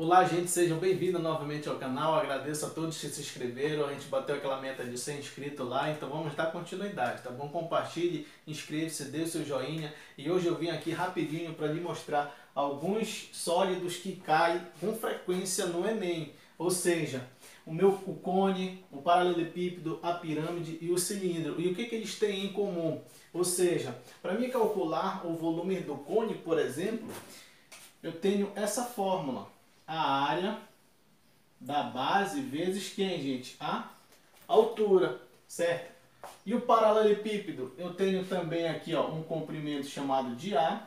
Olá, gente, sejam bem-vindos novamente ao canal. Agradeço a todos que se inscreveram. A gente bateu aquela meta de 100 inscritos lá, então vamos dar continuidade, tá bom? Compartilhe, inscreva-se, dê o seu joinha. E hoje eu vim aqui rapidinho para lhe mostrar alguns sólidos que caem com frequência no Enem. Ou seja, o cone, o paralelepípedo, a pirâmide e o cilindro. E o que eles têm em comum? Ou seja, para mim calcular o volume do cone, por exemplo, eu tenho essa fórmula. A área da base vezes quem, gente? A altura, certo? E o paralelepípedo, eu tenho também aqui ó, um comprimento chamado de A.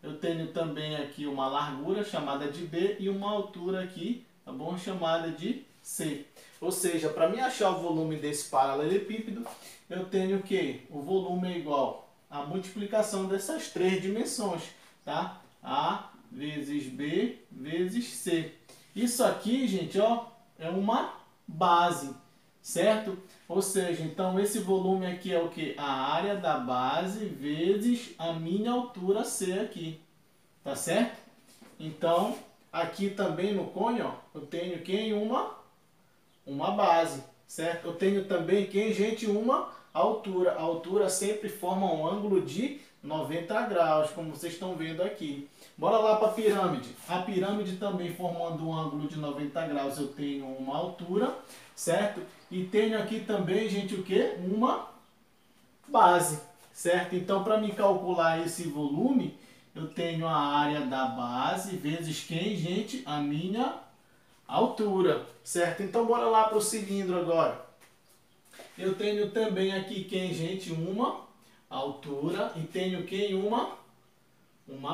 Eu tenho também aqui uma largura chamada de B e uma altura aqui, tá bom? Chamada de C. Ou seja, para mim achar o volume desse paralelepípedo, eu tenho que o volume é igual à multiplicação dessas três dimensões, tá? A vezes B vezes C. Isso aqui, gente, ó, é uma base, certo? Ou seja, então esse volume aqui é o que? A área da base vezes a minha altura C aqui, tá certo? Então, aqui também no cone, ó, eu tenho quem? Uma base, certo? Eu tenho também quem, gente? Uma altura. A altura sempre forma um ângulo de 90 graus, como vocês estão vendo aqui. Bora lá para a pirâmide. A pirâmide também formando um ângulo de 90 graus, eu tenho uma altura, certo? E tenho aqui também, gente, o que? Uma base, certo? Então, para me calcular esse volume, eu tenho a área da base vezes quem, gente? A minha altura, certo? Então, bora lá para o cilindro agora. Eu tenho também aqui quem, gente? Uma altura e tenho quem? Uma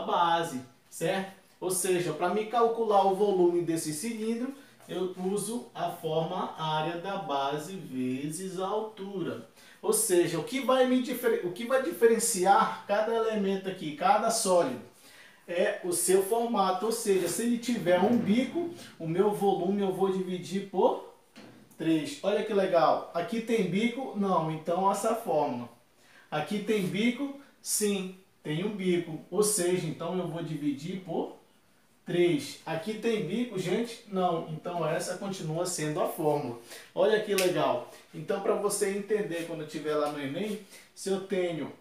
base, certo? Ou seja, para me calcular o volume desse cilindro, eu uso a forma área da base vezes a altura. Ou seja, o que vai diferenciar cada elemento aqui, cada sólido, é o seu formato. Ou seja, se ele tiver um bico, o meu volume eu vou dividir por 3. Olha que legal. Aqui tem bico? Não. Então essa fórmula. Aqui tem bico? Sim, tem um bico. Ou seja, então eu vou dividir por 3. Aqui tem bico, gente? Não. Então essa continua sendo a fórmula. Olha que legal. Então para você entender quando estiver lá no Enem, se eu tenho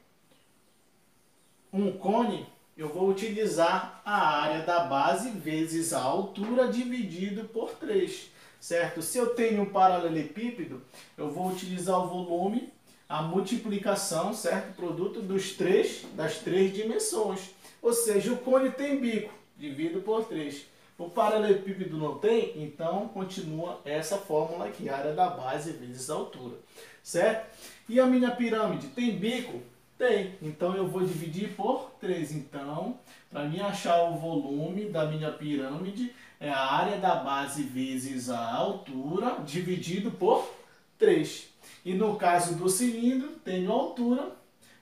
um cone, eu vou utilizar a área da base vezes a altura dividido por 3. Certo? Se eu tenho um paralelepípedo, eu vou utilizar o volume, a multiplicação, certo? Produto das três dimensões. Ou seja, o cone tem bico, divido por 3. O paralelepípedo não tem, então continua essa fórmula aqui, área da base vezes a altura. Certo? E a minha pirâmide tem bico? Tem. Então eu vou dividir por 3. Então, para mim achar o volume da minha pirâmide, é a área da base vezes a altura dividido por 3. E no caso do cilindro, tenho a altura,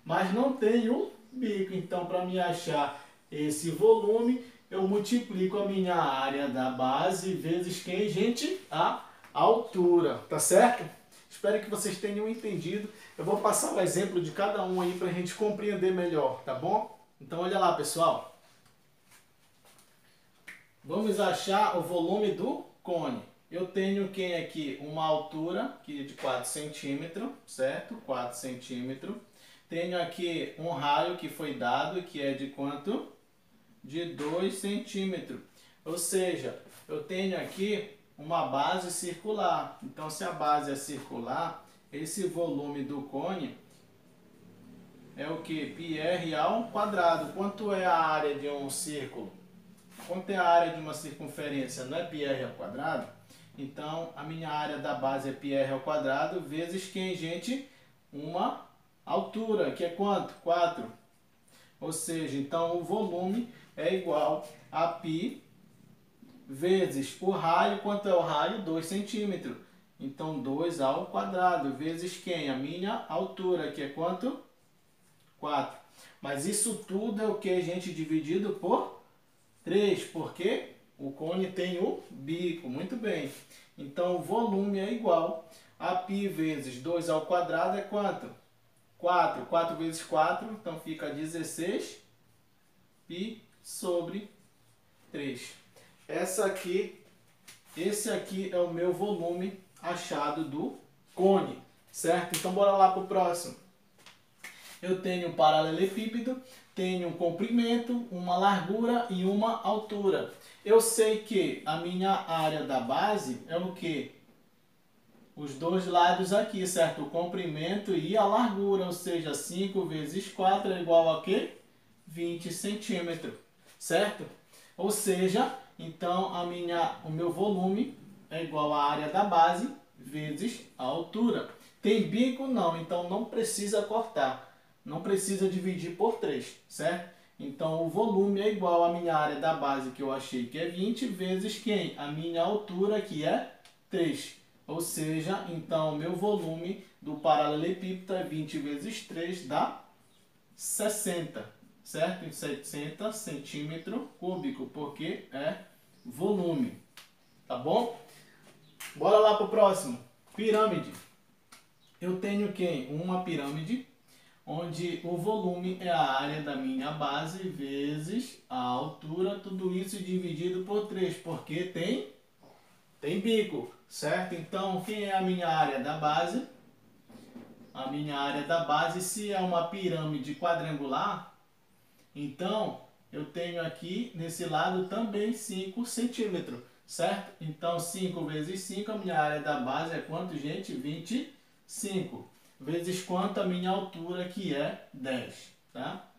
mas não tenho bico. Então, para me achar esse volume, eu multiplico a minha área da base vezes quem, gente? A altura. Tá certo? Espero que vocês tenham entendido. Eu vou passar o exemplo de cada um aí para a gente compreender melhor, tá bom? Então, olha lá, pessoal. Vamos achar o volume do cone. Eu tenho quem aqui? Uma altura que é de 4 centímetros, certo? 4 centímetros. Tenho aqui um raio que foi dado, que é de quanto? De 2 centímetros. Ou seja, eu tenho aqui uma base circular. Então, se a base é circular, esse volume do cone é o que? Πr ao quadrado. Quanto é a área de um círculo? Quanto é a área de uma circunferência? Não é πr ao quadrado? Então, a minha área da base é πr ao quadrado vezes quem, gente? Uma altura, que é quanto? 4. Ou seja, então o volume é igual a π vezes o raio. Quanto é o raio? 2 centímetros. Então, 2 ao quadrado vezes quem? A minha altura, que é quanto? 4. Mas isso tudo é o que, gente? Dividido por 3, porque o cone tem o bico. Muito bem. Então, o volume é igual a π vezes 2 ao quadrado é quanto? 4. 4 vezes 4, então fica 16 π sobre 3. esse aqui é o meu volume achado do cone, certo? Então bora lá para o próximo. Eu tenho um paralelepípedo, tenho um comprimento, uma largura e uma altura. Eu sei que a minha área da base é o quê? Os dois lados aqui, certo? O comprimento e a largura, ou seja, 5 vezes 4 é igual a quê? 20 centímetros, certo? Ou seja, então o meu volume é igual à área da base vezes a altura. Tem bico? Não, então não precisa cortar. Não precisa dividir por 3, certo? Então o volume é igual à minha área da base, que eu achei que é 20, vezes quem? A minha altura, que é 3. Ou seja, então o meu volume do paralelepípedo é 20 vezes 3 dá 60, certo? Em 60 centímetros cúbicos, porque é volume, tá bom? Bora lá para o próximo. Pirâmide. Eu tenho quem? Uma pirâmide, onde o volume é a área da minha base vezes a altura, tudo isso dividido por 3, porque tem bico, certo? Então, quem é a minha área da base? A minha área da base, se é uma pirâmide quadrangular, então eu tenho aqui nesse lado também 5 centímetros, certo? Então 5 vezes 5, a minha área da base é quanto, gente? 25. Vezes quanto? A minha altura, que é 10, tá?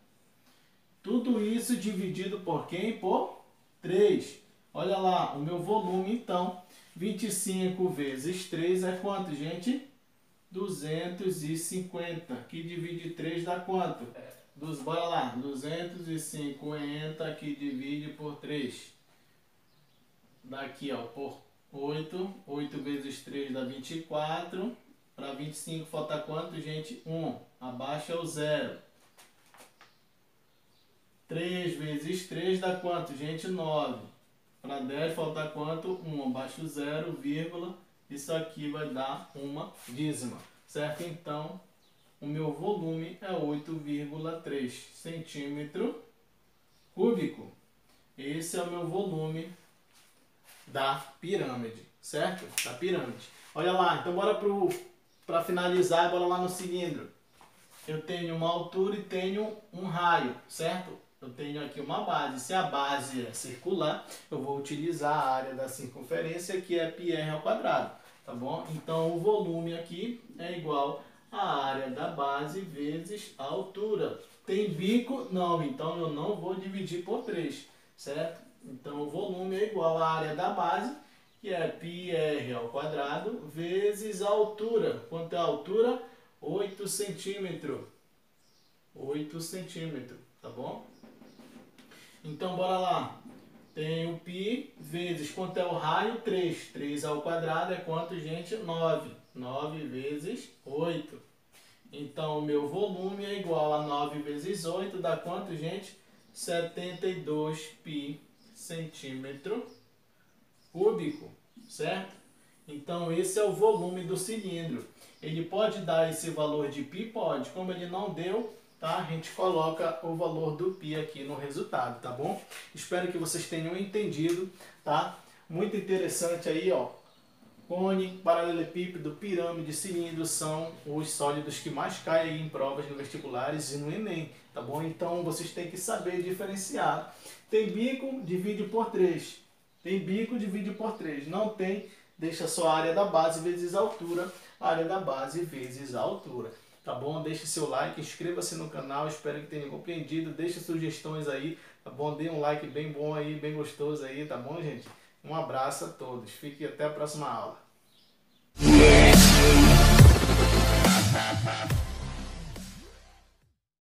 Tudo isso dividido por quem? Por 3. Olha lá, o meu volume, então, 25 vezes 3 é quanto, gente? 250, que divide 3 dá quanto? Bora lá, 250 que divide por 3. Daqui, ó, por 8. 8 vezes 3 dá 24. Para 25 falta quanto, gente? 1. Abaixa o 0. 3 vezes 3 dá quanto, gente? 9. Para 10 falta quanto? 1. Abaixa o 0, vírgula. Isso aqui vai dar uma dízima, certo? Então, o meu volume é 8,3 centímetro cúbico. Esse é o meu volume da pirâmide, certo? Da pirâmide. Olha lá, então bora para finalizar, bora lá no cilindro. Eu tenho uma altura e tenho um raio, certo? Eu tenho aqui uma base. Se a base é circular, eu vou utilizar a área da circunferência, que é πr ao quadrado, tá bom? Então o volume aqui é igual à área da base vezes a altura. Tem bico? Não, então eu não vou dividir por 3, certo? Então o volume é igual à área da base, que é πr ao quadrado, vezes a altura. Quanto é a altura? 8 centímetros. 8 centímetros, tá bom? Então, bora lá. Tem o π vezes, quanto é o raio? 3. 3 ao quadrado é quanto, gente? 9. 9 vezes 8. Então, o meu volume é igual a 9 vezes 8, dá quanto, gente? 72 π centímetro cúbico, certo? Então, esse é o volume do cilindro. Ele pode dar esse valor de π? Pode. Como ele não deu, tá? A gente coloca o valor do π aqui no resultado, tá bom? Espero que vocês tenham entendido, tá? Muito interessante aí, ó. Cone, paralelepípedo, pirâmide, cilindro são os sólidos que mais caem em provas no vestibulares e no Enem, tá bom? Então vocês têm que saber diferenciar. Tem bico, divide por 3. Tem bico, divide por 3. Não tem, deixa só a área da base vezes a altura. A área da base vezes a altura. Tá bom? Deixe seu like, inscreva-se no canal, espero que tenham compreendido. Deixe sugestões aí, tá bom? Dê um like bem bom aí, bem gostoso aí, tá bom, gente? Um abraço a todos. Fique até a próxima aula.